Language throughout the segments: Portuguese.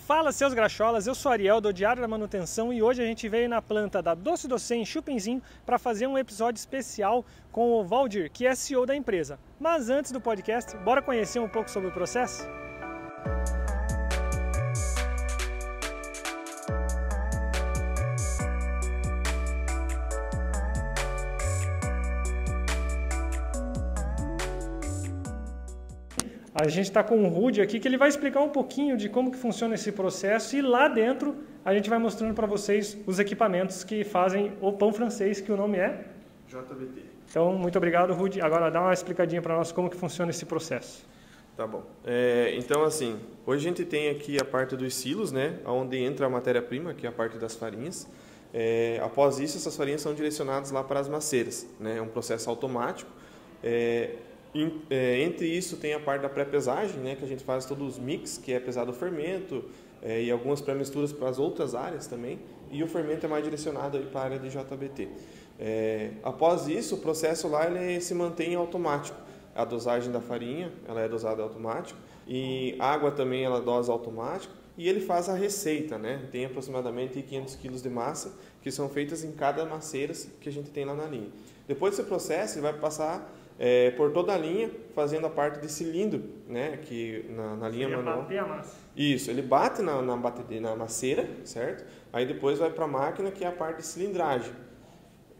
Fala, seus graxolas, eu sou Ariel do Diário da Manutenção e hoje a gente veio na planta da Doce Doce em Chupinzinho para fazer um episódio especial com o Valdir, que é CEO da empresa. Mas antes do podcast, bora conhecer um pouco sobre o processo? A gente está com o Rudy aqui, que ele vai explicar um pouquinho de como que funciona esse processo e lá dentro a gente vai mostrando para vocês os equipamentos que fazem o pão francês, que o nome é? JBT. Então, muito obrigado, Rudy. Agora dá uma explicadinha para nós como que funciona esse processo. Tá bom. Então, assim, hoje a gente tem aqui a parte dos silos, né, onde entra a matéria-prima, que é a parte das farinhas. Após isso, essas farinhas são direcionadas lá para as maceiras, né, é um processo automático. Entre isso tem a parte da pré-pesagem, né, que a gente faz todos os mix, que é pesado o fermento, e algumas pré-misturas para as outras áreas também, e o fermento é mais direcionado aí para a área de JBT. Após isso, o processo lá ele se mantém automático. A dosagem da farinha ela é dosada automático, e água também ela dosa automático, e ele faz a receita, né? Tem aproximadamente 500 kg de massa que são feitas em cada maceira que a gente tem lá na linha. Depois desse processo, ele vai passar por toda a linha, fazendo a parte de cilindro, né, que na linha manual. Bater a massa. Isso, ele bate na maceira, certo? Aí depois vai para a máquina, que é a parte de cilindragem.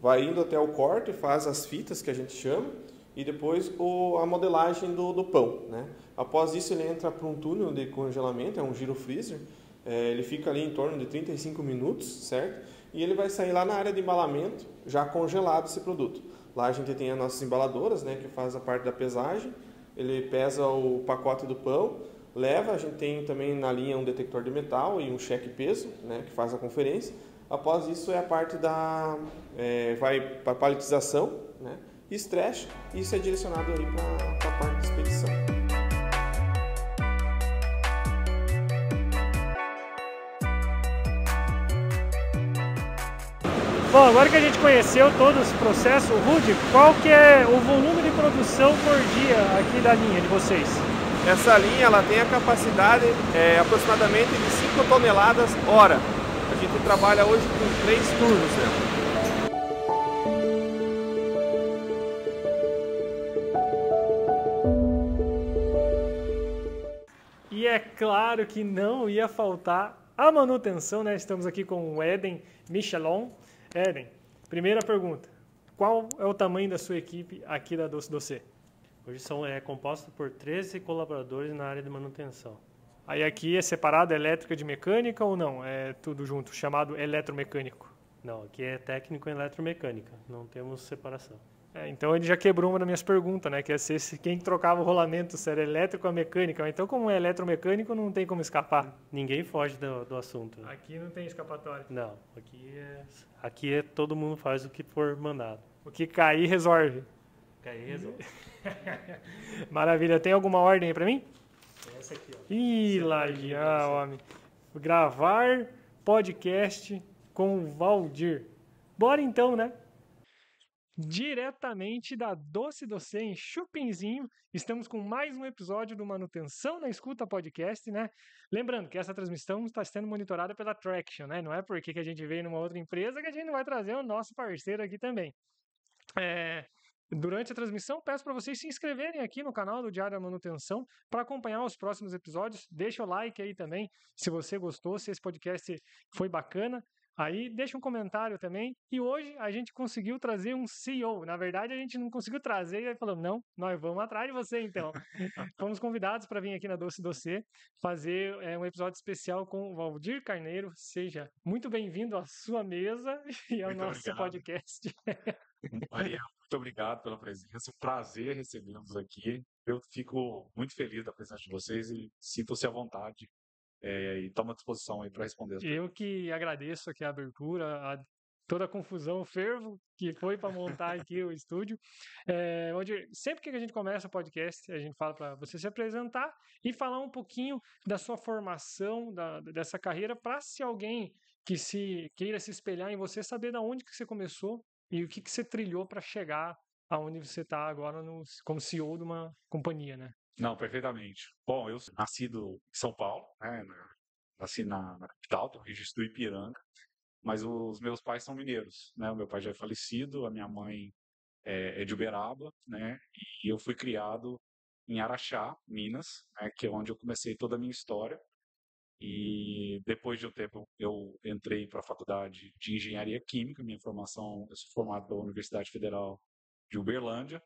Vai indo até o corte, faz as fitas, que a gente chama, e depois a modelagem do pão, né? Após isso, ele entra para um túnel de congelamento, é um giro freezer. Ele fica ali em torno de 35 minutos, certo? E ele vai sair lá na área de embalamento, já congelado esse produto. Lá a gente tem as nossas embaladoras, né, que faz a parte da pesagem. Ele pesa o pacote do pão, leva. A gente tem também na linha um detector de metal e um cheque peso, né, que faz a conferência. Após isso é a parte vai para a paletização, né, e stretch. Isso é direcionado aí para a parte de expedição. Bom, agora que a gente conheceu todo esse processo, Rudy, qual que é o volume de produção por dia aqui da linha de vocês? Essa linha ela tem a capacidade aproximadamente de 5 toneladas hora. A gente trabalha hoje com 3 turnos, né? E é claro que não ia faltar a manutenção, né? Estamos aqui com o Eden Michelon. Eden, primeira pergunta. Qual é o tamanho da sua equipe aqui da Doce Doce? Hoje é composto por 13 colaboradores na área de manutenção. Aí aqui é separado elétrica de mecânica ou não? É tudo junto, chamado eletromecânico? Não, aqui é técnico em eletromecânica, não temos separação. Então ele já quebrou uma das minhas perguntas, né? Que é se quem trocava o rolamento, se era elétrico ou mecânica. Então, como é eletromecânico, não tem como escapar. Ninguém foge do assunto. Aqui não tem escapatória. Não, aqui é todo mundo faz o que for mandado. O que cair, resolve. Cair, resolve. Maravilha. Tem alguma ordem aí pra mim? Essa aqui, ó. Ih, lá já, homem. Gravar podcast com o Valdir. Bora então, né? Diretamente da Doce Doce em Chupinzinho, estamos com mais um episódio do Manutenção na Escuta Podcast, né? Lembrando que essa transmissão está sendo monitorada pela Traction, né? Não é porque que a gente veio numa outra empresa que a gente não vai trazer o nosso parceiro aqui também. Durante a transmissão, peço para vocês se inscreverem aqui no canal do Diário da Manutenção para acompanhar os próximos episódios. Deixa o like aí também, se você gostou, se esse podcast foi bacana. Aí deixa um comentário também. E hoje a gente conseguiu trazer um CEO. Na verdade, a gente não conseguiu trazer e aí falou, não, nós vamos atrás de você então. Fomos convidados para vir aqui na Doce Doce fazer um episódio especial com o Valdir Carneiro. Seja muito bem-vindo à sua mesa e ao Muito nosso obrigado. podcast. Maria, muito obrigado pela presença. Um prazer recebê-los aqui. Eu fico muito feliz da presença de vocês e sinto-se à vontade. E tomo à disposição aí para responder as perguntas. Eu que agradeço aqui a abertura, toda a confusão, o fervo que foi para montar aqui o estúdio. Onde sempre que a gente começa o podcast, a gente fala para você se apresentar e falar um pouquinho da sua formação, dessa carreira, para se alguém que queira se espelhar em você, saber de onde que você começou e o que você trilhou para chegar aonde você está agora como CEO de uma companhia, né? Não, perfeitamente. Bom, eu sou nascido em São Paulo, né, nasci na capital, no registro do Ipiranga, mas os meus pais são mineiros, né? O meu pai já é falecido, a minha mãe é de Uberaba, né? E eu fui criado em Araxá, Minas, né? Que é onde eu comecei toda a minha história. E depois de um tempo eu entrei para a faculdade de Engenharia Química, minha formação, eu sou formado pela Universidade Federal de Uberlândia,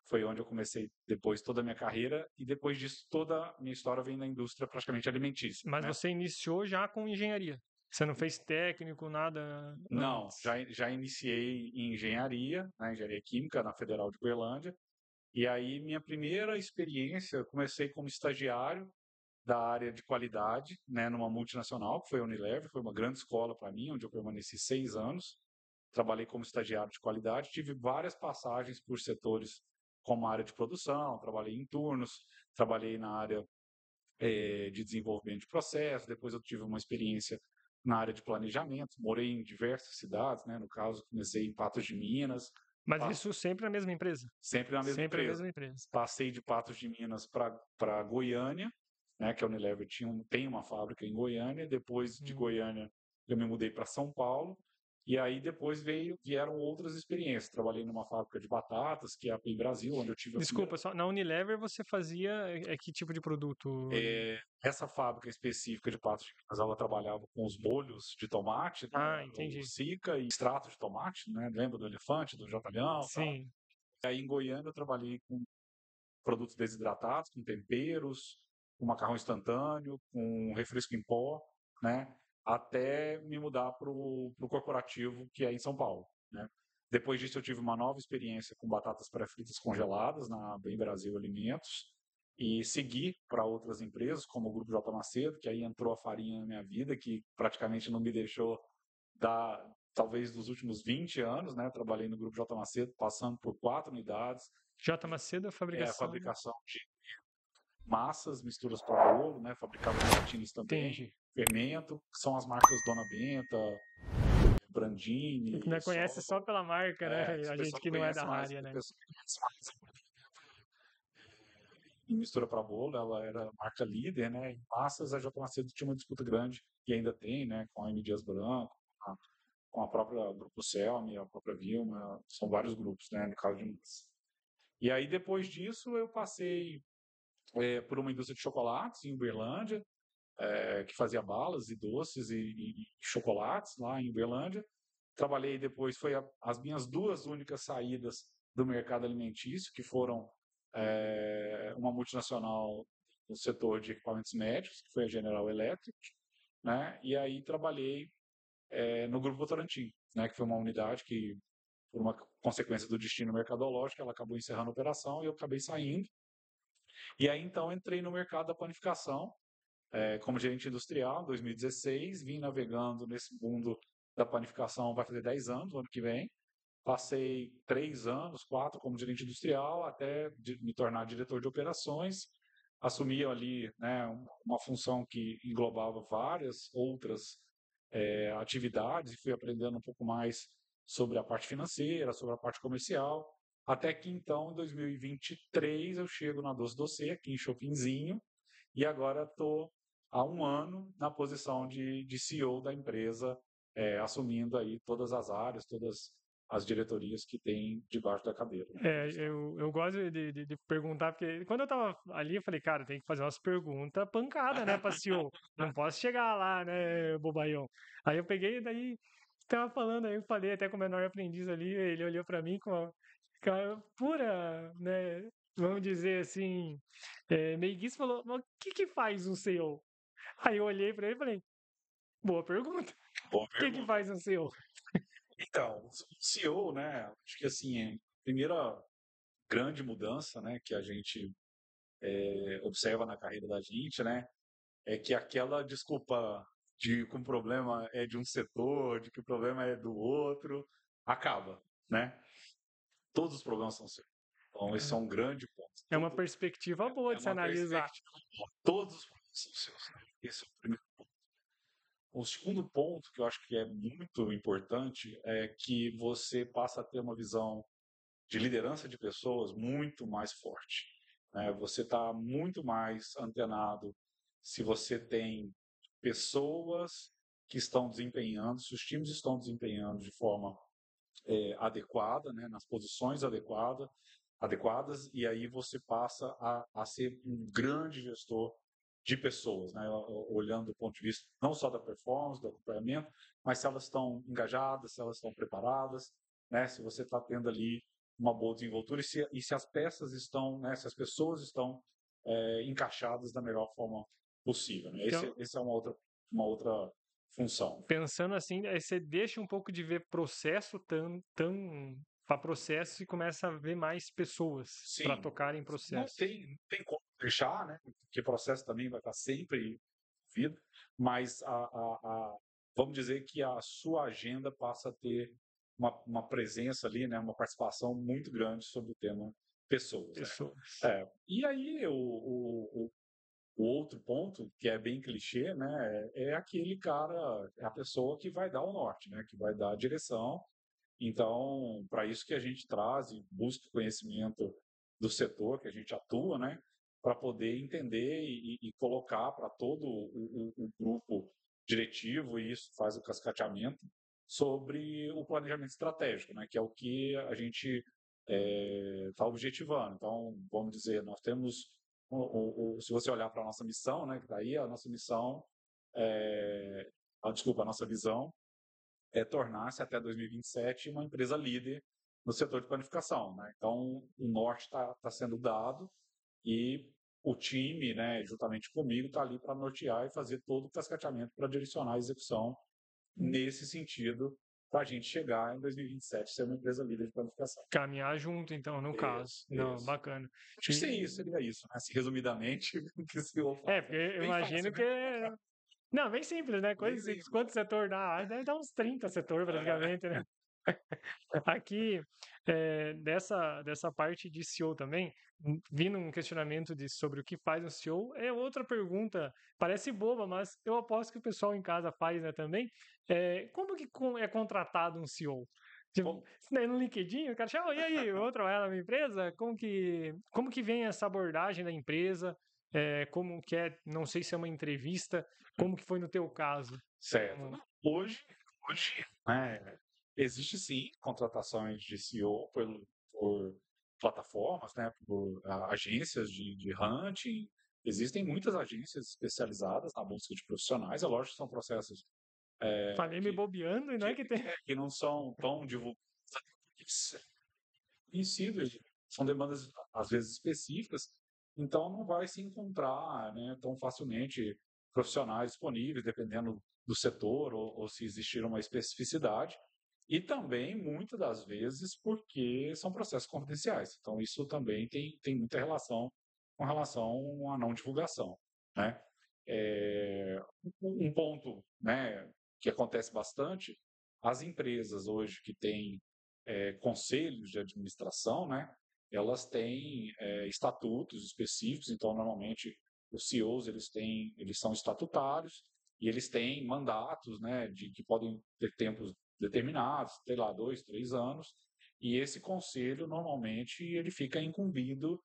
foi onde eu comecei depois toda a minha carreira, e depois disso toda a minha história vem na indústria praticamente alimentícia, Mas né? você iniciou já com engenharia. Você não fez técnico, nada Não, antes. já iniciei em engenharia, né, engenharia química na Federal de Uberlândia, e aí minha primeira experiência, eu comecei como estagiário da área de qualidade, né, numa multinacional, que foi a Unilever, foi uma grande escola para mim, onde eu permaneci 6 anos. Trabalhei como estagiário de qualidade, tive várias passagens por setores como a área de produção, trabalhei em turnos, trabalhei na área de desenvolvimento de processos, depois eu tive uma experiência na área de planejamento, morei em diversas cidades, né, no caso comecei em Patos de Minas, Mas passo isso sempre na mesma empresa. sempre na mesma Sempre a empresa. mesma empresa. Passei de Patos de Minas para Goiânia, né, que a Unilever tem uma fábrica em Goiânia. Depois de Goiânia, eu me mudei para São Paulo. E aí depois vieram outras experiências. Trabalhei numa fábrica de batatas, que é a PI Brasil, onde eu tive a Desculpa, primeira... só na Unilever você fazia que tipo de produto? Essa fábrica específica de Patos de Minas, ela trabalhava com os molhos de tomate, Ah, né, o entendi. Sica e extrato de tomate, né, lembra do elefante, do jatalhão e tal. Sim. Aí em Goiânia eu trabalhei com produtos desidratados, com temperos, com macarrão instantâneo, com refresco em pó, né? Até me mudar para o corporativo, que é em São Paulo, né? Depois disso, eu tive uma nova experiência com batatas pré-fritas congeladas na Bem Brasil Alimentos e segui para outras empresas, como o Grupo J. Macedo, que aí entrou a farinha na minha vida, que praticamente não me deixou dar, talvez, dos últimos 20 anos, né? Trabalhei no Grupo J. Macedo, passando por 4 unidades, J. Macedo, a a fabricação. fabricação de massas, misturas para bolo, né? Fabricava gelatinas também, Entendi. fermento, que são as marcas Dona Benta, Brandini, Não conhece só Solo. pela marca, né? Esse A gente pessoal que não é da conhece mais, área, o né? pessoal que conhece mais em mistura para bolo, ela era marca líder, né? Em massas, a J. Macedo tinha uma disputa grande, e ainda tem, né? Com a M. Dias Branco, com a própria Grupo Selmi, a própria Vilma, são vários grupos, né? No caso de massa. E aí, depois disso, eu passei por uma indústria de chocolates em Uberlândia, que fazia balas e doces e chocolates lá em Uberlândia. Trabalhei depois, foi as minhas duas únicas saídas do mercado alimentício, que foram uma multinacional no setor de equipamentos médicos, que foi a General Electric, né? E aí trabalhei no Grupo Votorantim, né? Que foi uma unidade que, por uma consequência do destino mercadológico, ela acabou encerrando a operação e eu acabei saindo. E aí, então, entrei no mercado da panificação, como gerente industrial, em 2016, vim navegando nesse mundo da panificação, vai fazer 10 anos, no ano que vem. Passei 3 anos, 4 como gerente industrial, até me tornar diretor de operações. Assumi ali, né, uma função que englobava várias outras atividades e fui aprendendo um pouco mais sobre a parte financeira, sobre a parte comercial. Até que então, em 2023, eu chego na Doce Doce, aqui em Chopinzinho, e agora estou há um ano na posição de CEO da empresa, assumindo aí todas as áreas, todas as diretorias que tem debaixo da cadeira. Eu gosto de perguntar, porque quando eu tava ali, eu falei, cara, tem que fazer umas perguntas pancada, né, pra CEO. Não posso chegar lá, né, bobaião. Aí eu peguei, daí tava falando, aí eu falei até com o menor aprendiz ali, ele olhou pra mim com a pura, né, vamos dizer assim, meiguice, falou, mas o que que faz um CEO? Aí eu olhei pra ele e falei, boa pergunta. Boa O que que pergunta. faz um CEO? Então, o CEO, né, acho que assim, a primeira grande mudança, né, que a gente observa na carreira da gente, né, é que aquela desculpa de que o problema é de um setor, de que o problema é do outro, acaba, né? Todos os problemas são seus. Então, esse é um grande ponto. É uma perspectiva boa de se uma analisar. perspectiva boa. Todos os problemas são seus, né? Esse é o primeiro ponto. O segundo ponto, que eu acho que é muito importante, é que você passa a ter uma visão de liderança de pessoas muito mais forte, né? Você está muito mais antenado se você tem pessoas que estão desempenhando, se os times estão desempenhando de forma adequada, né, nas posições adequadas, e aí você passa a ser um grande gestor de pessoas, né, olhando do ponto de vista não só da performance, do acompanhamento, mas se elas estão engajadas, se elas estão preparadas, né, se você está tendo ali uma boa desenvoltura e se as peças estão, né, se as pessoas estão encaixadas da melhor forma possível. Né? Então, Esse é uma outra função. pensando assim, aí você deixa um pouco de ver processo tão para processo e começa a ver mais pessoas para Sim, tocar em não processo. tem como deixar, né? Porque o processo também vai estar sempre envolvido, mas vamos dizer que a sua agenda passa a ter uma presença ali, né? Uma participação muito grande sobre o tema pessoas. Pessoas. Né? E aí o outro ponto, que é bem clichê, né? É aquele cara, é a pessoa que vai dar o norte, né? Que vai dar a direção. Então, para isso que a gente traz e busca conhecimento do setor que a gente atua, né, para poder entender e colocar para todo o grupo diretivo, e isso faz o cascateamento, sobre o planejamento estratégico, né, que é o que a gente está objetivando. Então, vamos dizer, nós temos, se você olhar para a nossa missão, né, que está aí, a nossa missão, a nossa visão, tornar-se até 2027 uma empresa líder no setor de planificação. Né? Então, o norte está sendo dado e o time, né, juntamente comigo, está ali para nortear e fazer todo o cascateamento para direcionar a execução nesse sentido, para a gente chegar em 2027 ser uma empresa líder de planificação. Caminhar junto, então, no caso. Não, bacana. Acho que seria isso, né? Assim, resumidamente, o que se eu falo. Porque eu imagino que não, bem simples, né? Coisa simples. Quanto setor dá? Deve dar uns 30 setor, praticamente, né? Aqui, dessa parte de CEO também, vindo um questionamento sobre o que faz um CEO, é outra pergunta, parece boba, mas eu aposto que o pessoal em casa faz, né, também. Como que é contratado um CEO? Tipo, no LinkedIn, o cara chama, e aí, eu vou trabalhar na minha empresa? Como que vem essa abordagem da empresa? Como que é, não sei se é uma entrevista, como que foi no teu caso? Certo. Hoje, né, existe sim contratações de CEO por plataformas, né, por agências de hunting. Existem muitas agências especializadas na busca de profissionais. É lógico que são processos Falei me bobeando e não é que tem. que não são tão divulgados, conhecidos, são demandas às vezes específicas, então não vai se encontrar, né, tão facilmente profissionais disponíveis, dependendo do setor ou se existir uma especificidade, e também muitas das vezes porque são processos confidenciais. Então isso também tem muita relação com relação à não divulgação, né? Um ponto, né, que acontece bastante, as empresas hoje que têm conselhos de administração, né, elas têm estatutos específicos. Então normalmente os CEOs eles são estatutários e eles têm mandatos, né, que podem ter tempos determinados, sei lá, 2, 3 anos, e esse conselho normalmente ele fica incumbido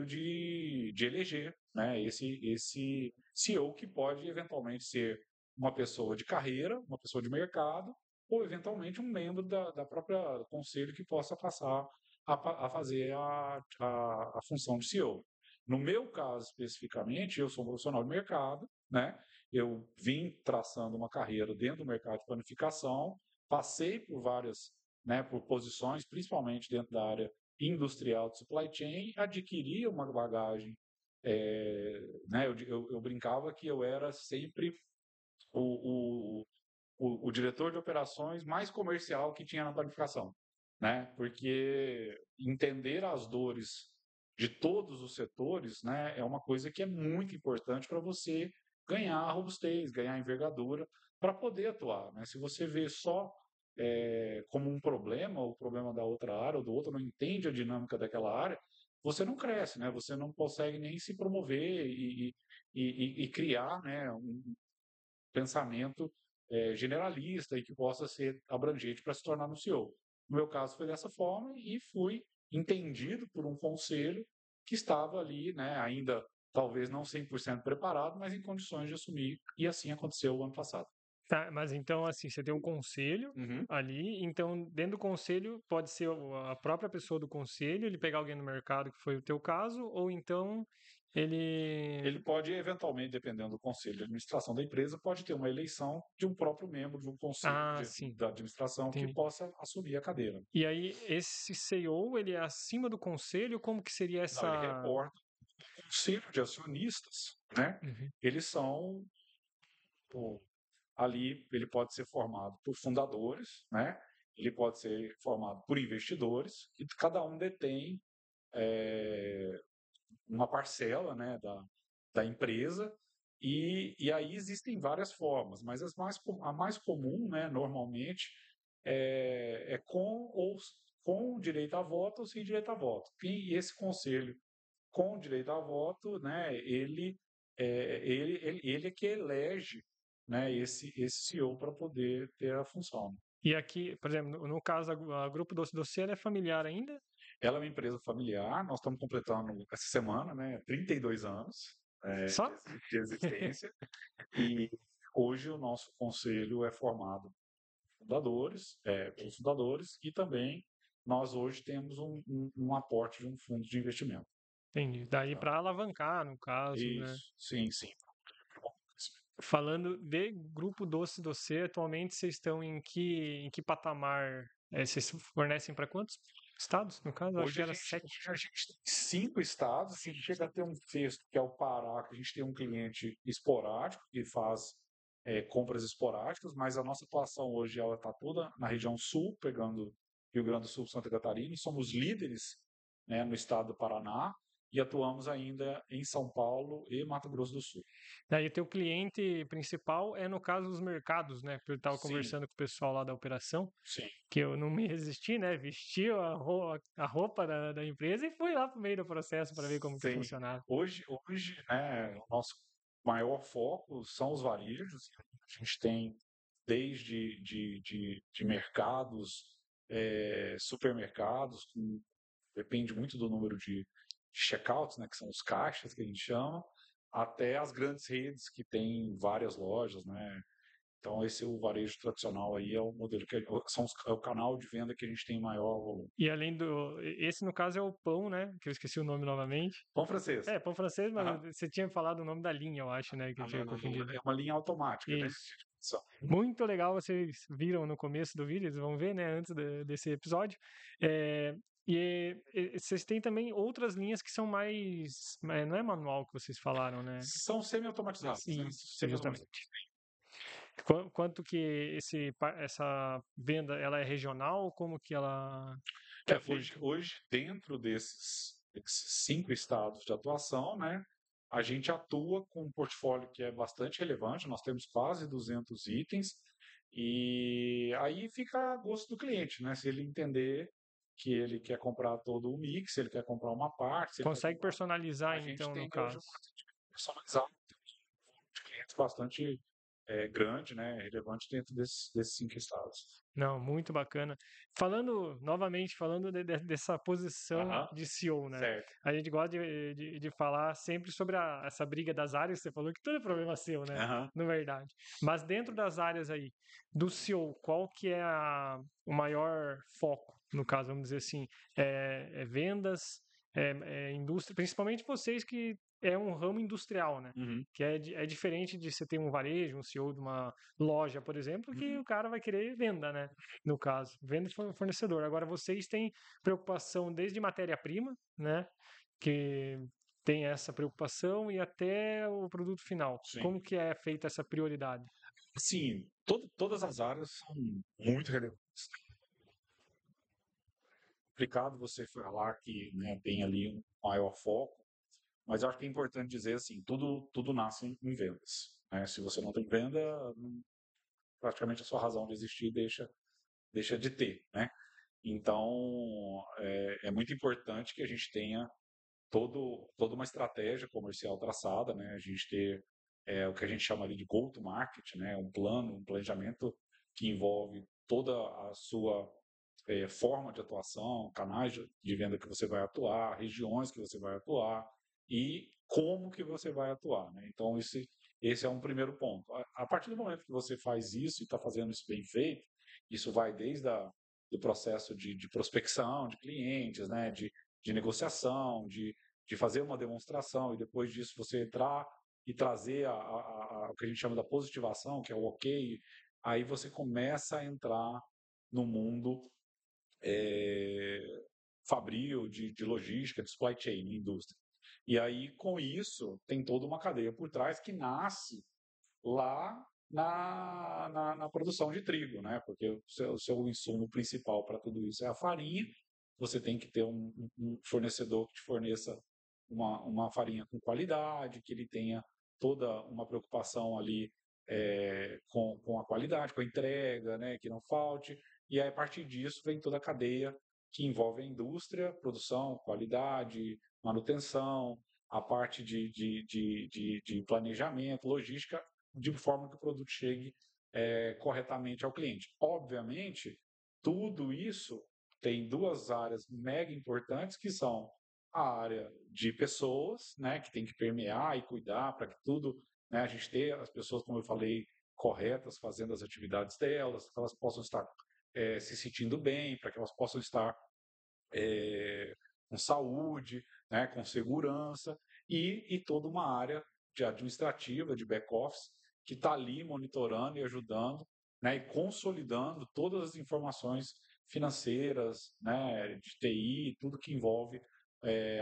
de eleger, né, esse CEO, que pode eventualmente ser uma pessoa de carreira, uma pessoa de mercado, ou eventualmente um membro da própria conselho que possa passar a fazer a função de CEO. No meu caso especificamente, eu sou um profissional de mercado, né? Eu vim traçando uma carreira dentro do mercado de planificação, passei por várias, né, por posições, principalmente dentro da área industrial de supply chain, adquiri uma bagagem, né? Eu brincava que eu era sempre o diretor de operações mais comercial que tinha na planificação, né? Porque entender as dores de todos os setores, né, é uma coisa que é muito importante para você ganhar robustez, ganhar envergadura para poder atuar, né? Se você vê só como um problema, o problema da outra área ou do outro, não entende a dinâmica daquela área, você não cresce, né? Você não consegue nem se promover e criar, né, um pensamento generalista e que possa ser abrangente para se tornar um CEO. No meu caso foi dessa forma e fui entendido por um conselho que estava ali, né, ainda talvez não 100% preparado, mas em condições de assumir, e assim aconteceu o ano passado. Tá, mas então, assim, você tem um conselho Uhum. ali, então dentro do conselho pode ser a própria pessoa do conselho, ele pegar alguém no mercado, que foi o teu caso, ou então ele... Ele pode, eventualmente, dependendo do conselho de administração da empresa, pode ter uma eleição de um próprio membro de um conselho Ah, sim, da administração que entendi. possa assumir a cadeira. E aí, esse CEO, ele é acima do conselho? Como que seria Não, ele essa... reporta ao conselho de acionistas, né? Uhum. Eles são, pô, ali, ele pode ser formado por fundadores, né? Ele pode ser formado por investidores, e cada um detém uma parcela, né, da empresa, e aí existem várias formas, mas a mais comum, né, normalmente, é com direito a voto ou sem direito a voto. E esse conselho com direito a voto, né, ele é que elege, né, esse CEO para poder ter a função. E aqui, por exemplo, no caso, a Grupo Doce Doce, ela é familiar ainda? Ela é uma empresa familiar, nós estamos completando essa semana, né, 32 anos Só? de existência, e hoje o nosso conselho é formado pelos fundadores, e também nós hoje temos um aporte de um fundo de investimento. Entendi. Daí Tá? para alavancar, no caso, né? Isso, sim, sim. Falando de Grupo Doce Doce, atualmente vocês estão em que patamar? Vocês fornecem para quantos estados, no caso? Eu acho que era 7. Hoje a gente tem 5 estados, a gente chega a ter um sexto, que é o Pará, que a gente tem um cliente esporádico, que faz compras esporádicas, mas a nossa atuação hoje ela está toda na região sul, pegando Rio Grande do Sul, Santa Catarina, e somos líderes, né, no estado do Paraná, e atuamos ainda em São Paulo e Mato Grosso do Sul. Daí o teu cliente principal é, no caso, os mercados, né? Porque eu estava Sim, conversando com o pessoal lá da operação, sim. que eu não me resisti, né? Vesti a roupa da empresa e fui lá pro meio do processo para ver como que Sim. funcionava. Hoje, né, o nosso maior foco são os varejos. A gente tem desde de mercados, supermercados, depende muito do número de checkouts, né, que são os caixas que a gente chama, até as grandes redes que têm várias lojas, né? Então esse é o varejo tradicional aí, é o modelo é o canal de venda que a gente tem maior volume. E além do. Esse, no caso, é o pão, né? Que eu esqueci o nome novamente. Pão francês. É, pão francês, mas Aham. você tinha falado o nome da linha, eu acho, né? Que eu tinha confundido. É uma linha automática, né? Isso. Muito legal, vocês viram no começo do vídeo, eles vão ver, né, antes desse episódio. É, e vocês têm também outras linhas que são mais. Não é manual que vocês falaram, né? São semi-automatizados, né? Isso, justamente. Quanto que essa venda ela é regional? Como que ela que é feita? Hoje, dentro desses 5 estados de atuação, né, a gente atua com um portfólio que é bastante relevante, nós temos quase 200 itens, e aí fica a gosto do cliente, né? Se ele entender que ele quer comprar todo o mix, se ele quer comprar uma parte, se ele quer Consegue comprar... personalizar, A gente então, tem no hoje caso. uma personalizado, temos um volume de clientes bastante grande, né, relevante dentro desses 5 estados. Não, muito bacana. Novamente, falando dessa posição Aham, de CEO, né? certo. A gente gosta de falar sempre sobre essa briga das áreas, você falou que tudo é problema seu, né? Aham. Na verdade. Mas dentro das áreas aí, do CEO, qual que é o maior foco, no caso, vamos dizer assim? É vendas, é indústria, principalmente vocês que é um ramo industrial, né? Uhum. Que é diferente de você ter um varejo, um CEO de uma loja, por exemplo, que Uhum. o cara vai querer venda, né? No caso, venda e fornecedor. Agora, vocês têm preocupação desde matéria-prima, né? Que tem essa preocupação e até o produto final. Sim. Como que é feita essa prioridade? Sim, todas as áreas são muito relevantes. É complicado você falar que, né, tem ali um maior foco, mas eu acho que é importante dizer assim, tudo nasce em vendas, né? Se você não tem venda, praticamente a sua razão de existir deixa de ter, né? Então, é muito importante que a gente tenha toda uma estratégia comercial traçada, né? A gente ter o que a gente chama ali de go-to-market, né? Um plano, um planejamento que envolve toda a sua forma de atuação, canais de venda que você vai atuar, regiões que você vai atuar, e como que você vai atuar, né? Então, esse é um primeiro ponto. A partir do momento que você faz isso e está fazendo isso bem feito, isso vai desde do processo de prospecção de clientes, né? De negociação, de fazer uma demonstração e depois disso você entrar e trazer o que a gente chama da positivação, que é o ok, aí você começa a entrar no mundo fabril, de logística, de supply chain, de indústria. E aí, com isso, tem toda uma cadeia por trás que nasce lá na produção de trigo, né? Porque o seu insumo principal para tudo isso é a farinha. Você tem que ter um fornecedor que te forneça uma farinha com qualidade, que ele tenha toda uma preocupação ali com a qualidade, com a entrega, né? Que não falte. E aí, a partir disso, vem toda a cadeia que envolve a indústria, produção, qualidade, manutenção, a parte de planejamento, logística, de forma que o produto chegue corretamente ao cliente. Obviamente, tudo isso tem duas áreas mega importantes, que são a área de pessoas, né, que tem que permear e cuidar para que tudo, né, a gente ter as pessoas, como eu falei, corretas, fazendo as atividades delas, que elas possam estar se sentindo bem, para que elas possam estar com saúde, né, com segurança, e toda uma área de administrativa, de back-office, que está ali monitorando e ajudando, né, e consolidando todas as informações financeiras, né, de TI, tudo que envolve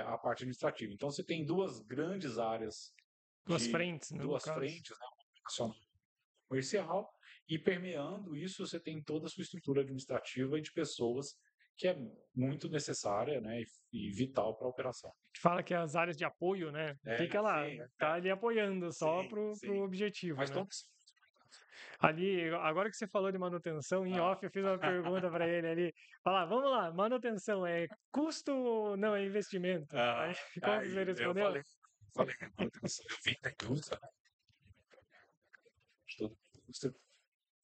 a parte administrativa. Então, você tem duas grandes áreas, Duas frentes, né, no duas caso. frentes, né, uma comercial, e permeando isso, você tem toda a sua estrutura administrativa e de pessoas que é muito necessária, né, e vital para a operação. Fala que as áreas de apoio, né? Fica lá, Sim, tá ali apoiando só sim, pro sim. objetivo, Mas né? todos Ali, agora que você falou de manutenção, em off eu fiz uma pergunta para ele ali. Falar, vamos lá, manutenção é custo ou não é investimento? Aí, qual que você aí eu respondeu? falei, manutenção, eu vim da indústria, né? Estudo indústria,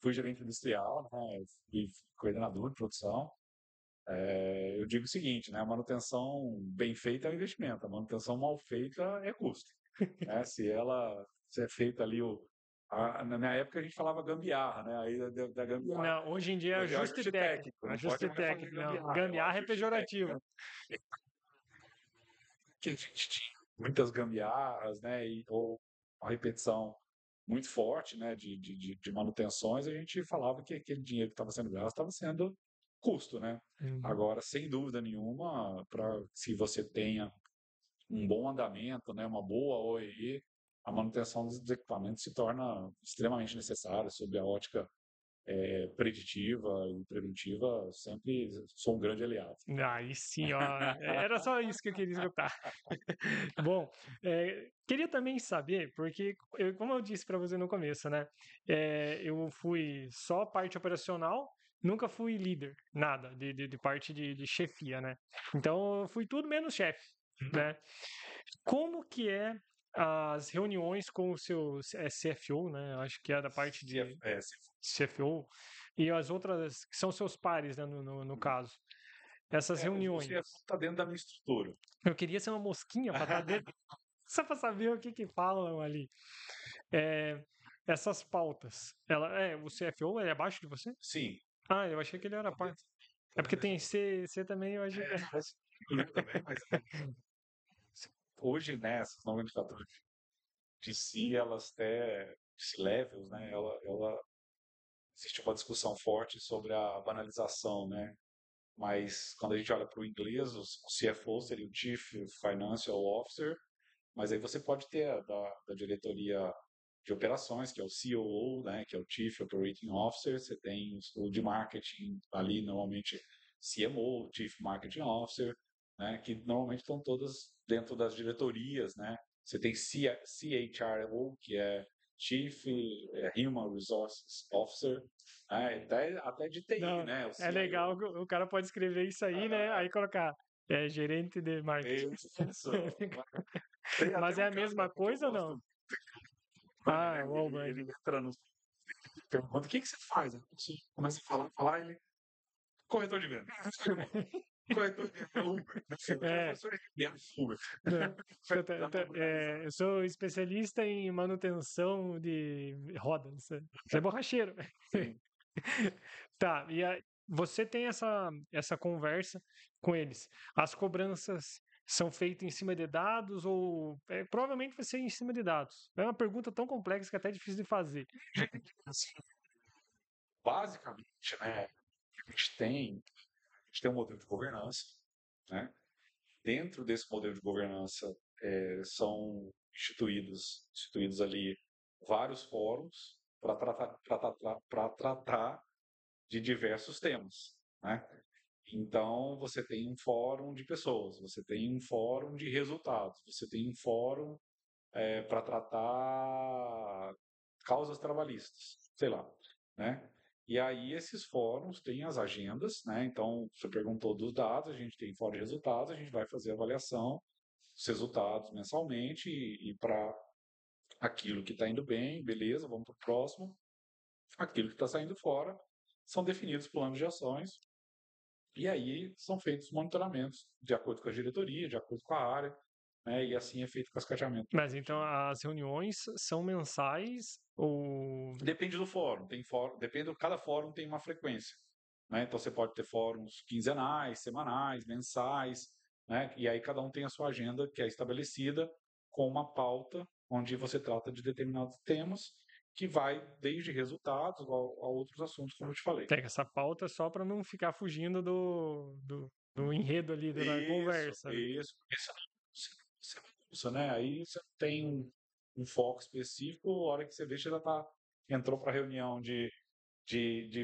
fui gerente industrial, né? Fui coordenador de produção. Eu digo o seguinte, né? A manutenção bem feita é um investimento, a manutenção mal feita é custo. Né? Se é feita ali na minha época a gente falava gambiarra, né? Aí da gambiarra. Não, hoje em dia é Hoje é ajuste ajuste técnico. técnico, não pode Ajuste mais fazer técnico, não. gambiarra, é o Gambiarra é ajuste técnico. pejorativo. Que a gente tinha muitas gambiarras, né? Ou uma repetição muito forte, né? De manutenções, a gente falava que aquele dinheiro que estava sendo gasto estava sendo custo, né? Agora, sem dúvida nenhuma, se você tenha um bom andamento, né, uma boa OEE, a manutenção dos equipamentos se torna extremamente necessária, sob a ótica preditiva e preventiva. Sempre sou um grande aliado. Aí sim, ó. Era só isso que eu queria escutar. Bom, queria também saber, porque, como eu disse para você no começo, né? Eu fui só parte operacional, nunca fui líder, nada, de parte de chefia, né? Então, eu fui tudo menos chefe, né? Como que é as reuniões com o seu CFO, né? Acho que é da parte de CFO, e as outras, que são seus pares, né, no caso. Essas reuniões. Você está dentro da minha estrutura. Eu queria ser uma mosquinha para estar dentro, só para saber o que falam ali. Essas pautas. O CFO é abaixo de você? Sim. Ah, eu achei que ele era parte. É porque tem C também, eu achei que também, mas hoje, né, essas nomenclaturas de si, elas até, levels, né, existe uma discussão forte sobre a banalização, né, mas quando a gente olha para o inglês, o CFO seria o Chief Financial Officer, mas aí você pode ter da diretoria de operações, que é o COO, né, que é o Chief Operating Officer, você tem o de marketing ali, normalmente CMO, Chief Marketing Officer, né, que normalmente estão todas dentro das diretorias, né. Você tem CHRO, que é Chief Human Resources Officer, né, até de TI, não, né. é legal, o cara pode escrever isso aí, né? Aí colocar gerente de marketing. Isso. Mas é a mesma coisa ou não? Ele entra no pergunta, o que você faz? Você começa a falar, ele corretor de venda. Corretor é Uber. É. Professor é Uber. Né? Eu sou especialista em manutenção de rodas. Você é borracheiro. Sim. Tá, e aí, você tem essa conversa com eles. As cobranças são feitas em cima de dados ou provavelmente vai ser em cima de dados? É uma pergunta tão complexa que é até difícil de fazer. Assim, basicamente, né, a gente tem um modelo de governança, né? Dentro desse modelo de governança são instituídos ali vários fóruns para tratar de diversos temas, né? Então, você tem um fórum de pessoas, você tem um fórum de resultados, você tem um fórum para tratar causas trabalhistas, sei lá, né? E aí esses fóruns têm as agendas, né? Então, você perguntou dos dados, a gente tem fórum de resultados, a gente vai fazer avaliação dos resultados mensalmente e para aquilo que está indo bem, beleza, vamos para o próximo. Aquilo que está saindo fora são definidos planos de ações e aí são feitos monitoramentos de acordo com a diretoria, de acordo com a área, né? E assim é feito o cascateamento. Mas então as reuniões são mensais ou. Depende do fórum. Tem fórum, depende, cada fórum tem uma frequência, né? Então você pode ter fóruns quinzenais, semanais, mensais, né? E aí cada um tem a sua agenda que é estabelecida com uma pauta onde você trata de determinados temas que vai desde resultados a outros assuntos, como eu te falei. Pega essa pauta só para não ficar fugindo do enredo ali da conversa. Né? Isso. Isso você bagunça, né? Aí você tem um foco específico, a hora que você vê, você já entrou para reunião de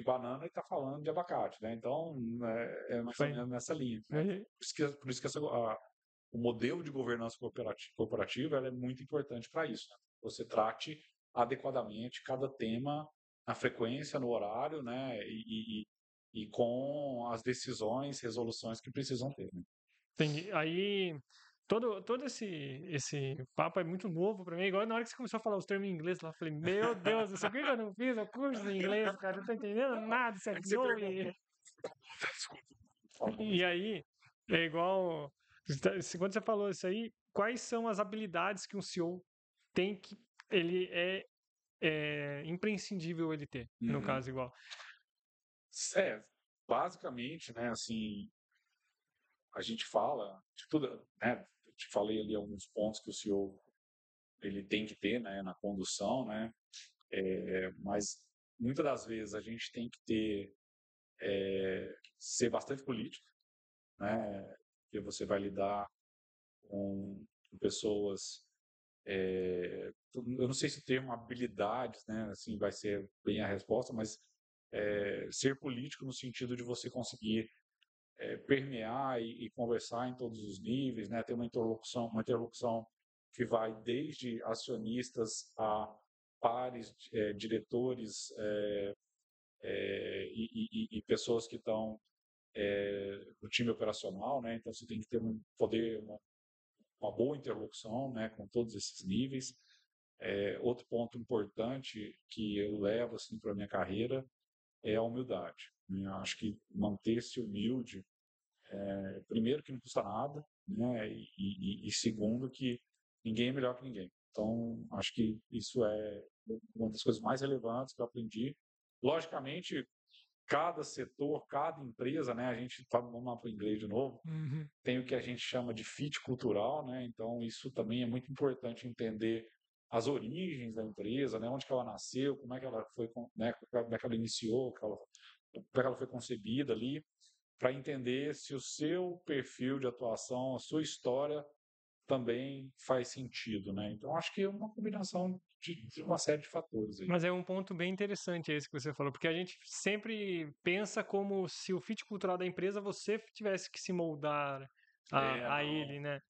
banana e está falando de abacate, né? Então, é mais ou menos nessa linha. Né? Por isso que o modelo de governança corporativa ela é muito importante para isso. Né? Você trate adequadamente cada tema na frequência, no horário, né? E com as decisões, resoluções que precisam ter. Né? Entendi. Aí, todo esse papo é muito novo pra mim. Igual na hora que você começou a falar os termos em inglês lá, eu falei, meu Deus, isso aqui que eu não fiz, o curso de inglês, cara, não tô entendendo nada, isso aqui. E aí, é igual, quando você falou isso aí, quais são as habilidades que um CEO tem que ele é imprescindível ele ter, no caso igual? Basicamente, né, assim, a gente fala de tudo, né? Eu te falei ali alguns pontos que o CEO ele tem que ter, né, na condução, né? Mas muitas das vezes a gente tem que ser bastante político, né? Porque você vai lidar com pessoas, eu não sei se o termo habilidades, né, assim, vai ser bem a resposta, mas ser político no sentido de você conseguir permear e conversar em todos os níveis, né? Ter uma interlocução que vai desde acionistas a pares, diretores e pessoas que estão no time operacional, né? Então você tem que ter uma boa interlocução, né, com todos esses níveis. Outro ponto importante que eu levo assim para a minha carreira é a humildade. Né? Eu acho que manter-se humilde primeiro que não custa nada, né? E segundo que ninguém é melhor que ninguém. Então, acho que isso é uma das coisas mais relevantes que eu aprendi. Logicamente, cada setor, cada empresa, né? A gente vamos lá para o inglês de novo. Tem o que a gente chama de fit cultural, né? Então, isso também é muito importante entender as origens da empresa, né? Onde que ela nasceu, como é que ela foi, né? Como é que ela iniciou, como é que ela foi concebida ali, para entender se o seu perfil de atuação, a sua história também faz sentido, né? Então acho que é uma combinação de uma série de fatores aí. Mas é um ponto bem interessante esse que você falou, porque a gente sempre pensa como se o fit cultural da empresa você tivesse que se moldar a ele, né?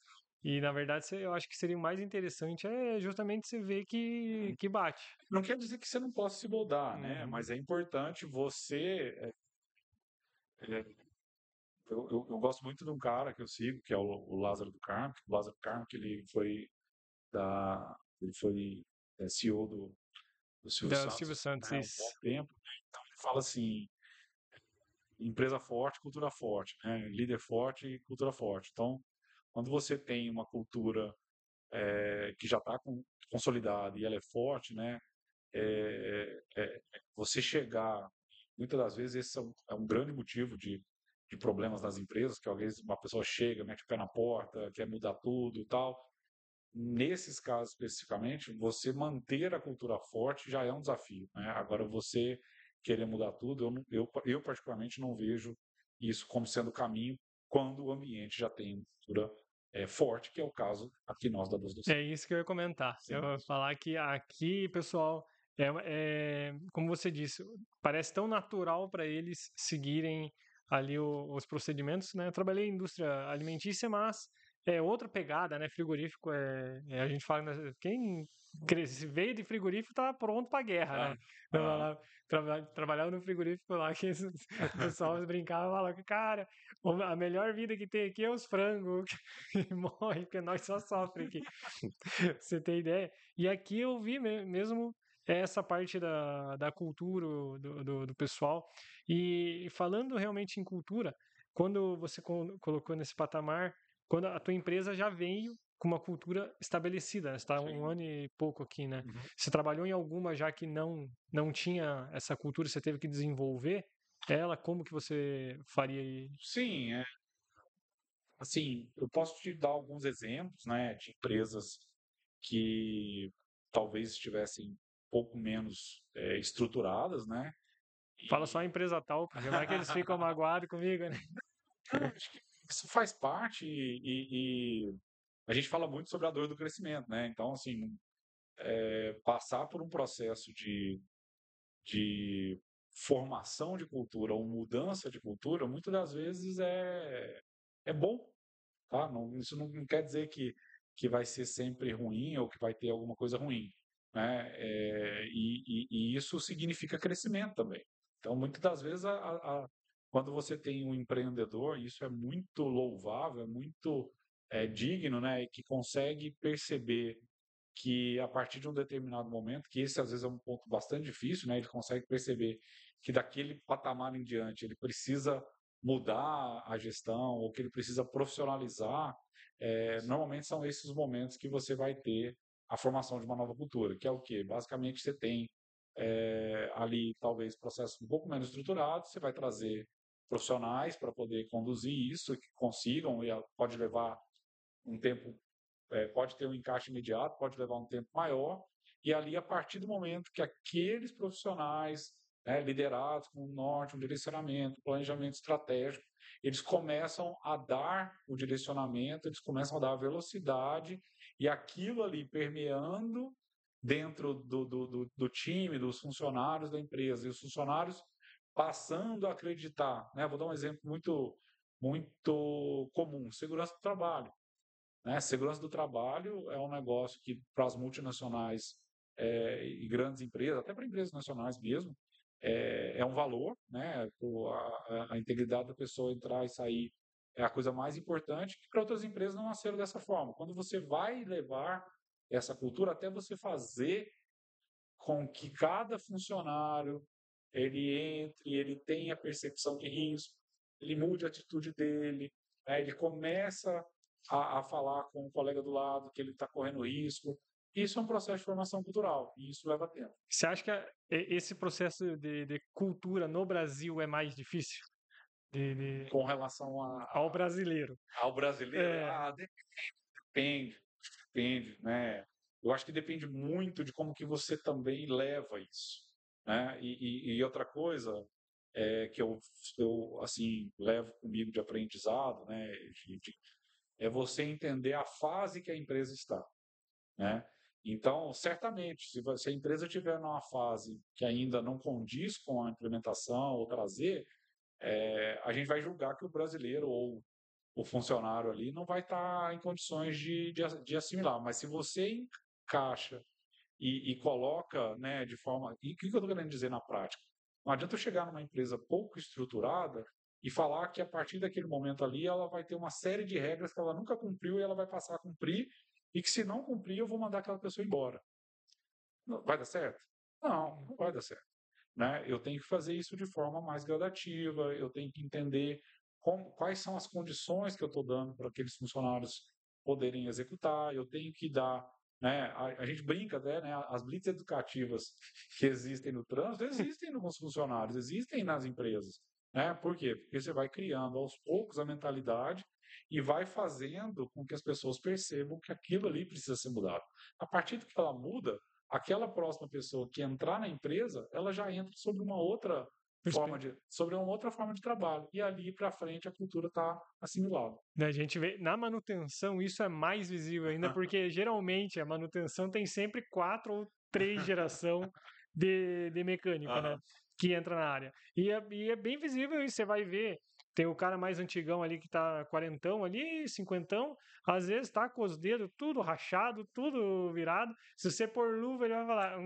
E na verdade eu acho que seria o mais interessante é justamente você ver que bate. Não quer dizer que você não possa se moldar, né? Mas é importante você eu gosto muito de um cara que eu sigo, que é o Lázaro do Carmo. O Lázaro do Carmo, que ele foi CEO do Silvio Da Santos, Silvio Santos, né, há um bom isso. tempo. Né? Então ele fala assim, empresa forte, cultura forte, né? Líder forte e cultura forte. Então, quando você tem uma cultura que já está consolidada e ela é forte, né? Você chegar, muitas das vezes esse é um grande motivo de problemas nas empresas, que às vezes uma pessoa chega, mete o pé na porta, quer mudar tudo e tal. Nesses casos especificamente, você manter a cultura forte já é um desafio, né? Agora, você querer mudar tudo, eu particularmente não vejo isso como sendo o caminho quando o ambiente já tem uma cultura forte, que é o caso aqui nós da Luz do Sul. É isso que eu ia comentar. Sim. Eu ia falar que aqui, pessoal, como você disse, parece tão natural para eles seguirem ali os procedimentos, né? Eu trabalhei em indústria alimentícia, mas é outra pegada, né? Frigorífico a gente fala, né, quem veio de frigorífico tá pronto para guerra, né? Trabalhava no frigorífico lá, que o pessoal brincava e falava, cara, a melhor vida que tem aqui é os frangos que morrem, porque nós só sofremos aqui. Você tem ideia? E aqui eu vi mesmo essa parte da cultura do pessoal. E falando realmente em cultura, quando você colocou nesse patamar, quando a tua empresa já veio com uma cultura estabelecida, né? Você está um ano e pouco aqui, né? Uhum. Você trabalhou em alguma já que não tinha essa cultura, você teve que desenvolver ela? Como que você faria? Sim, assim, eu posso te dar alguns exemplos, né, de empresas que talvez estivessem um pouco menos estruturadas, né? Fala só a empresa tal, porque vai que eles ficam magoados comigo, né? Acho que isso faz parte e a gente fala muito sobre a dor do crescimento, né? Então, assim, passar por um processo de formação de cultura ou mudança de cultura, muitas das vezes é bom, tá? Não, isso não quer dizer que vai ser sempre ruim ou que vai ter alguma coisa ruim, né? E isso significa crescimento também. Então, muitas das vezes, quando você tem um empreendedor, isso é muito louvável, é muito digno, né? E que consegue perceber que a partir de um determinado momento, que esse às vezes é um ponto bastante difícil, né? Ele consegue perceber que daquele patamar em diante ele precisa mudar a gestão ou que ele precisa profissionalizar. Normalmente são esses momentos que você vai ter a formação de uma nova cultura, que é o quê? Basicamente você tem ali talvez processos um pouco menos estruturados, você vai trazer profissionais para poder conduzir isso, que consigam, e pode levar um tempo, pode ter um encaixe imediato, pode levar um tempo maior, e ali, a partir do momento que aqueles profissionais, né, liderados com um norte, um direcionamento, planejamento estratégico, eles começam a dar o direcionamento, eles começam a dar a velocidade, e aquilo ali permeando dentro do time, dos funcionários da empresa, e os funcionários passando a acreditar, né? Vou dar um exemplo muito comum: segurança do trabalho. Né? Segurança do trabalho é um negócio que, para as multinacionais e grandes empresas, até para empresas nacionais mesmo, é um valor, né? A integridade da pessoa entrar e sair é a coisa mais importante, que para outras empresas não nasceram dessa forma. Quando você vai levar essa cultura, até você fazer com que cada funcionário ele entre, ele tenha percepção de risco, ele mude a atitude dele, né? Ele começa a falar com o colega do lado que ele está correndo risco. Isso é um processo de formação cultural e isso leva tempo. Você acha que esse processo de cultura no Brasil é mais difícil? Com relação Ao brasileiro. ao brasileiro, É, depende, né? Eu acho que depende muito de como que você também leva isso, né? E outra coisa que eu assim levo comigo de aprendizado, né? É você entender a fase que a empresa está, né? Então, certamente, se a empresa estiver numa fase que ainda não condiz com a implementação ou trazer, a gente vai julgar que o brasileiro ou o funcionário ali não vai estar em condições de assimilar. Mas se você encaixa e coloca, né, de forma. E o que eu estou querendo dizer na prática? Não adianta eu chegar numa empresa pouco estruturada e falar que a partir daquele momento ali ela vai ter uma série de regras que ela nunca cumpriu e ela vai passar a cumprir, e que se não cumprir eu vou mandar aquela pessoa embora. Vai dar certo? Não vai dar certo. né, eu tenho que fazer isso de forma mais gradativa, eu tenho que entender quais são as condições que eu estou dando para aqueles funcionários poderem executar, eu tenho que dar, né, a gente brinca até, né, as blitz educativas que existem no trânsito, existem nos funcionários, existem nas empresas, né, por quê? Porque você vai criando aos poucos a mentalidade e vai fazendo com que as pessoas percebam que aquilo ali precisa ser mudado. A partir do que ela muda, aquela próxima pessoa que entrar na empresa, ela já entra sobre uma outra forma de trabalho. E ali para frente a cultura está assimilada. A gente vê, na manutenção isso é mais visível ainda, porque geralmente a manutenção tem sempre 4 ou 3 geração de mecânico, né? Que entra na área. E é bem visível isso, você vai ver. Tem o cara mais antigão ali que tá quarentão ali, cinquentão, às vezes tá com os dedos tudo rachado, tudo virado. Se você pôr luva, ele vai falar,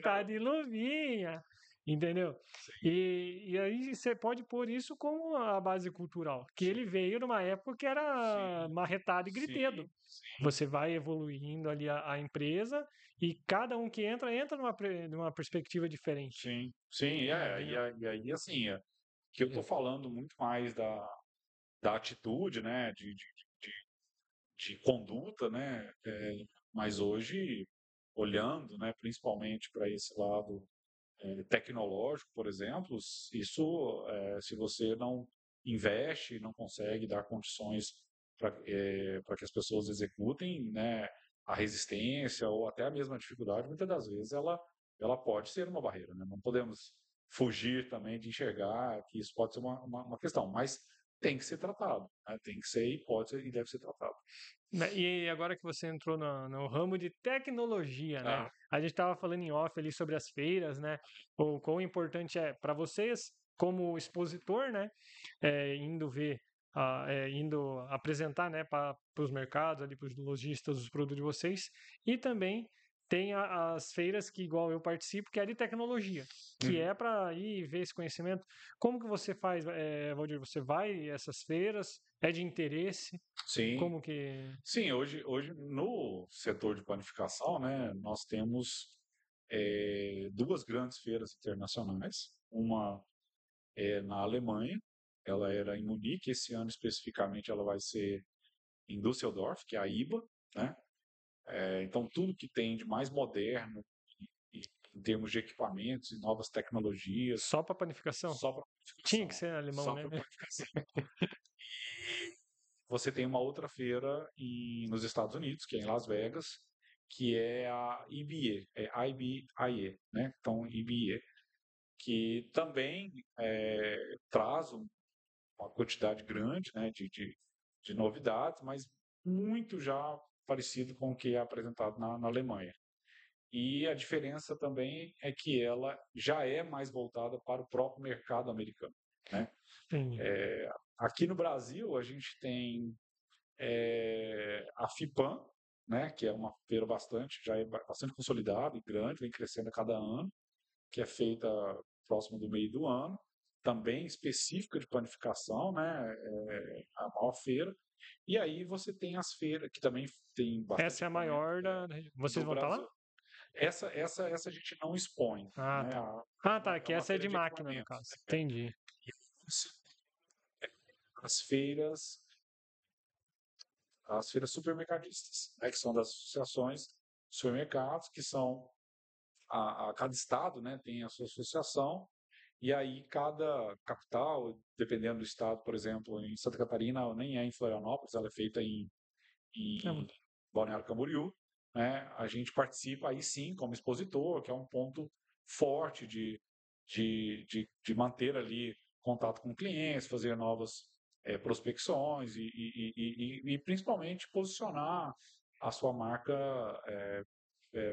tá de luvinha. Entendeu? E aí você pode pôr isso como a base cultural, que ele veio numa época que era marretado e gritedo. Você vai evoluindo ali a empresa e cada um que entra numa perspectiva diferente. Sim, e aí assim, que eu estou falando muito mais da atitude, né, de conduta, né, mas hoje, olhando, né, principalmente para esse lado tecnológico, por exemplo, isso, se você não investe, não consegue dar condições para que as pessoas executem, né, a resistência ou até a mesma dificuldade, muitas das vezes ela pode ser uma barreira, né? Não podemos fugir também de enxergar que isso pode ser uma questão, mas tem que ser tratado, né? Tem que ser e pode ser, e deve ser tratado. E agora que você entrou no ramo de tecnologia, né? A gente estava falando em off ali sobre as feiras, né? O quão importante é para vocês, como expositor, né? Indo ver, indo apresentar, né? Para os mercados, ali para os lojistas, os produtos de vocês. E também tem as feiras que, igual eu participo, que é de tecnologia, que é para ir ver esse conhecimento. Como que você faz, Valdir? Você vai a essas feiras? É de interesse? Sim. Como que... Sim, hoje no setor de panificação, né, nós temos 2 grandes feiras internacionais. Uma é na Alemanha, ela era em Munique, esse ano especificamente ela vai ser em Düsseldorf, que é a IBA, né? Então tudo que tem de mais moderno em termos de equipamentos e novas tecnologias. Só para panificação? Só para panificação. Tinha que ser alemão, só né? para panificação. E você tem uma outra feira nos Estados Unidos, que é em Las Vegas, que é a IBE, IBIE, né? Então, IBE, que também traz uma quantidade grande, né, de novidades, mas muito já parecido com o que é apresentado na Alemanha. E a diferença também é que ela já é mais voltada para o próprio mercado americano, né? Aqui no Brasil, a gente tem a FIPAM, né, que é uma feira já é bastante consolidada e grande, vem crescendo a cada ano, que é feita próximo do meio do ano, também específica de panificação, né, a maior feira. E aí você tem as feiras, que também tem bastante... Essa é a maior da... Vocês vão estar lá? Essa a gente não expõe. Né? Tá, que essa é de máquina, no caso. Entendi. As feiras supermercadistas, né, que são das associações de supermercados, que são cada estado, né, tem a sua associação, e aí cada capital, dependendo do estado, por exemplo, em Santa Catarina, nem é em Florianópolis, ela é feita em Balneário Camboriú, né, a gente participa aí sim como expositor, que é um ponto forte de manter ali contato com clientes, fazer novas prospecções e principalmente posicionar a sua marca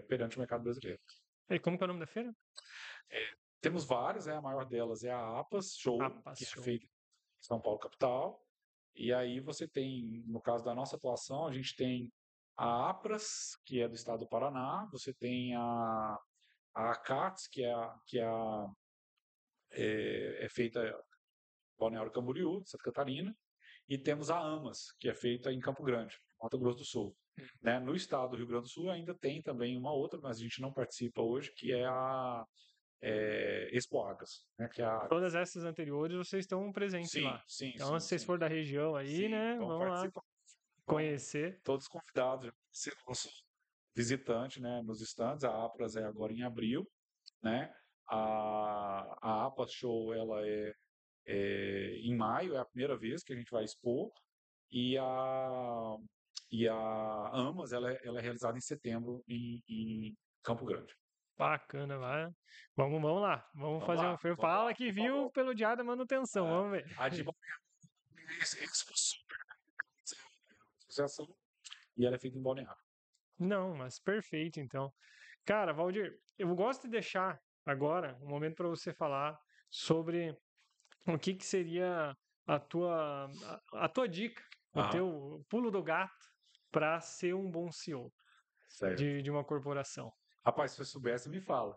perante o mercado brasileiro. E como que é o nome da feira? Temos várias, a maior delas é a APAS Show, que é feita em São Paulo, capital. E aí você tem, no caso da nossa atuação, a gente tem a APRAS, que é do estado do Paraná, você tem a ACATS, que é feita em Balneário Camboriú, de Santa Catarina, e temos a AMAS, que é feita em Campo Grande, Mato Grosso do Sul. Né? No estado do Rio Grande do Sul ainda tem também uma outra, mas a gente não participa hoje, que é a Expo Agras, né? Que é a... Todas essas anteriores vocês estão presentes Sim, lá. sim, Então, sim, se vocês sim. forem da região aí, Sim, né, vamos vão lá participar. Vamos, conhecer. todos convidados a ser nosso visitante, né, nos stands. A APRAS é agora em abril, né? A APAS Show, ela é em maio, é a primeira vez que a gente vai expor. E a AMAS, ela é realizada em setembro em Campo Grande. Bacana, vai. Vamos lá. Vamos fazer uma feira. Vamos Fala lá, que por viu favor. pelo Diário da Manutenção. Vamos ver. A de Balneário é Expo Super, né? É uma associação, e ela é feita em Balneário. Não, mas perfeito, então. Cara, Valdir, eu gosto de deixar agora um momento para você falar sobre o que que seria a tua dica, o Aham, teu pulo do gato para ser um bom CEO certo. de uma corporação. Rapaz, se eu soubesse, me fala.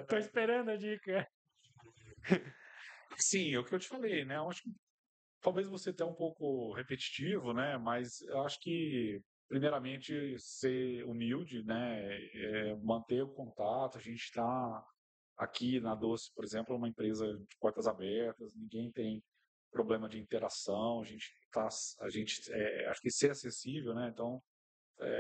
Tô esperando a dica. Sim, é o que eu te falei, né? Eu acho que talvez você tenha um pouco repetitivo, né? Mas eu acho que, primeiramente, ser humilde, né? Manter o contato. A gente está aqui na Doce, por exemplo, é uma empresa de portas abertas, ninguém tem problema de interação, acho que ser acessível, né? Então,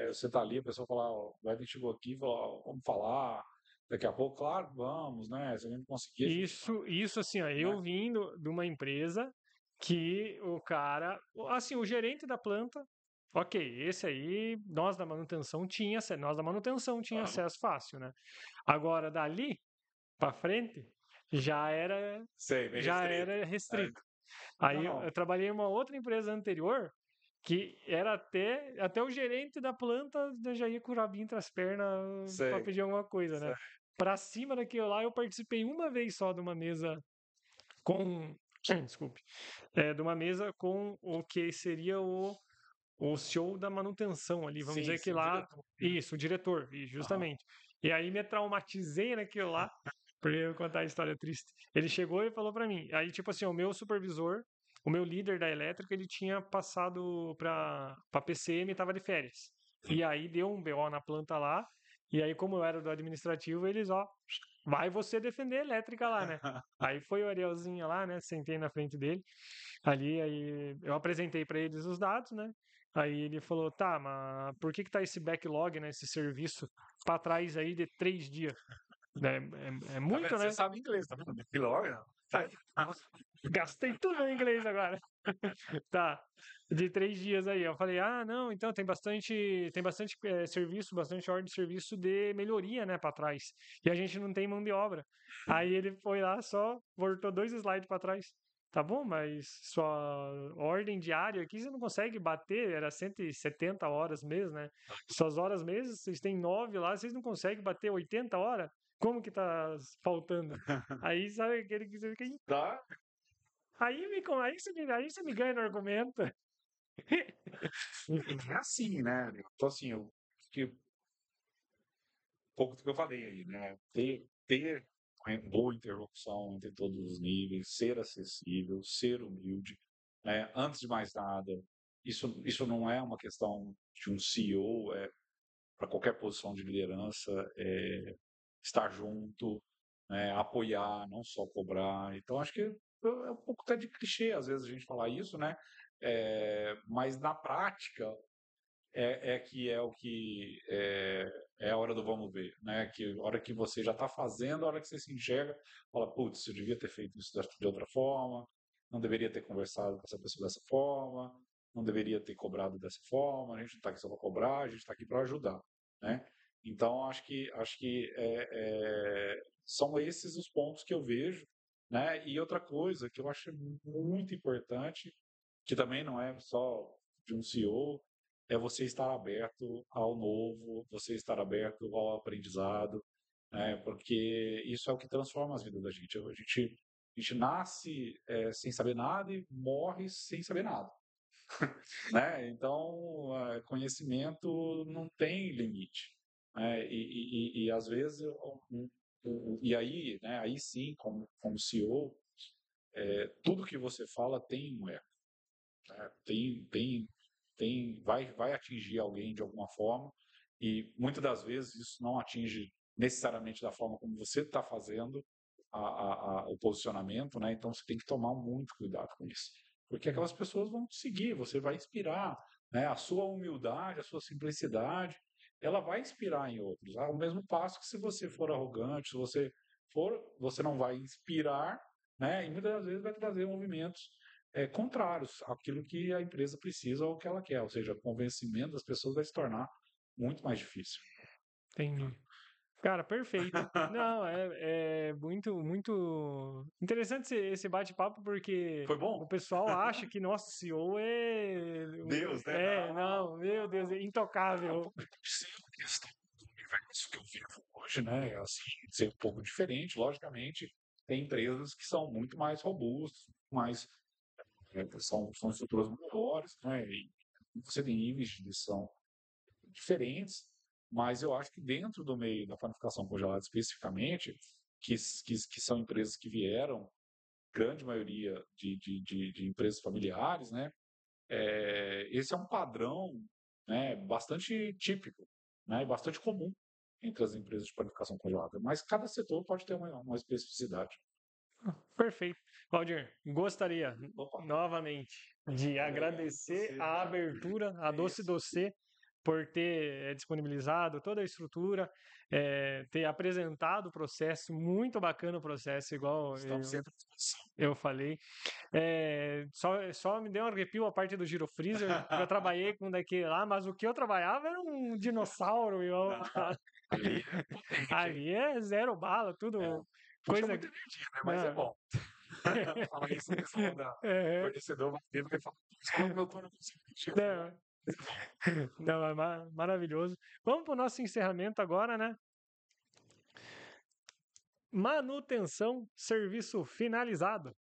você está ali, a pessoa fala, ó, o Evan chegou aqui, fala, ó, vamos falar, daqui a pouco, claro, vamos, né? Se a gente conseguir, a gente vai, Isso assim, ó, né? eu vindo de uma empresa que o cara, assim, o gerente da planta, ok, esse aí, nós da manutenção tinha Aham. acesso fácil, né? Agora, dali para frente, já era, Sei, bem já restrito. era É, restrito. Aí eu não, trabalhei em uma outra empresa anterior que era até o gerente da planta já ia com o rabinho entre as pernas para sei, pedir alguma coisa, né? sei. Para cima daquilo lá, eu participei uma vez só de uma mesa com. Desculpe. De uma mesa com o que seria o CEO da manutenção ali. Vamos Sim, dizer que sim, o lá. diretor. Isso, o diretor, e Aham. justamente. E aí me traumatizei naquilo lá, porque eu vou contar a história triste. Ele chegou e falou pra mim. Aí, tipo assim, o meu supervisor, o meu líder da elétrica, ele tinha passado pra PCM e tava de férias. E aí deu um BO na planta lá. E aí, como eu era do administrativo, eles, ó, vai você defender a elétrica lá, né? Aí foi o Arielzinho lá, né? Sentei na frente dele. Ali, aí eu apresentei para eles os dados, né? Aí ele falou, tá, mas por que que tá esse backlog, né? Esse serviço para trás aí de 3 dias? É Tá vendo? muito, Você né? sabe inglês, tá vendo? Que logo. Tá. Gastei tudo em inglês agora. Tá. De 3 dias aí. Eu falei, ah, não, então tem bastante serviço, bastante ordem de serviço de melhoria, né, para trás. E a gente não tem mão de obra. Aí ele foi lá, só voltou 2 slides para trás. Tá bom, mas sua ordem diária aqui você não consegue bater, era 170 horas mês, né? Suas horas mês, vocês têm 9 lá, vocês não conseguem bater 80 horas? Como que tá faltando? Aí sabe aquele que você fica, Tá? aí você me ganha no argumento. É assim, né? Então, assim, que pouco do que eu falei aí, né? Ter uma boa interlocução entre todos os níveis, ser acessível, ser humilde, né? Antes de mais nada, isso não é uma questão de um CEO, para qualquer posição de liderança, estar junto, né? Apoiar, não só cobrar. Então, acho que é um pouco até de clichê, às vezes, a gente falar isso, né? Mas na prática, que é o que é a hora do vamos ver, né? Que a hora que você já está fazendo, a hora que você se enxerga, fala, putz, eu devia ter feito isso de outra forma, não deveria ter conversado com essa pessoa dessa forma, não deveria ter cobrado dessa forma, a gente não está aqui só para cobrar, a gente está aqui para ajudar, né? Então acho que são esses os pontos que eu vejo, né? E outra coisa que eu acho muito importante, que também não é só de um CEO, é você estar aberto ao novo, você estar aberto ao aprendizado, né? Porque isso é o que transforma as vidas da gente. A gente nasce sem saber nada e morre sem saber nada, né? Então, conhecimento não tem limite, né? E às vezes, e aí, né? Aí sim, como CEO, tudo que você fala tem um eco, né? Vai atingir alguém de alguma forma. E muitas das vezes isso não atinge necessariamente da forma como você está fazendo o posicionamento, né? Então você tem que tomar muito cuidado com isso. Porque aquelas pessoas vão te seguir, você vai inspirar, né? A sua humildade, a sua simplicidade, ela vai inspirar em outros. Ao mesmo passo que se você for arrogante, se você você não vai inspirar, né? E muitas das vezes vai trazer movimentos contrários àquilo que a empresa precisa ou que ela quer. Ou seja, o convencimento das pessoas vai se tornar muito mais difícil. Entendi. Cara, perfeito. Não, é muito, muito interessante esse bate-papo, porque Foi bom? o pessoal acha que nosso CEO é. Deus, né? Não, meu Deus, é intocável. Sim, a questão do universo que eu vivo hoje, né? Assim, ser um pouco diferente, logicamente. Tem empresas que são muito mais robustas, mais, são estruturas maiores, né? E você tem níveis de decisão diferentes, mas eu acho que dentro do meio da panificação congelada especificamente, que são empresas que vieram, grande maioria de empresas familiares, né? Esse é um padrão, né, bastante típico, né, e bastante comum entre as empresas de panificação congelada. Mas cada setor pode ter uma especificidade. Perfeito. Valdir, gostaria Opa. novamente de agradecer a abertura, a Doce Doce, por ter disponibilizado toda a estrutura, ter apresentado o processo, muito bacana o processo, igual Estamos sempre à disposição. eu falei. Só me deu um arrepio a parte do girofreezer, porque eu trabalhei com daquele lá, mas o que eu trabalhava era um dinossauro. Ali é potente, hein? Ali é zero bala, tudo Puxa coisa. muita energia, né? Mas é Não. bom. Fala isso, o pessoal da fornecedor vai ver, vai falar, "Putz, meu tô não consigo energia." Não, é maravilhoso. Vamos para o nosso encerramento agora, né? Manutenção, serviço finalizado.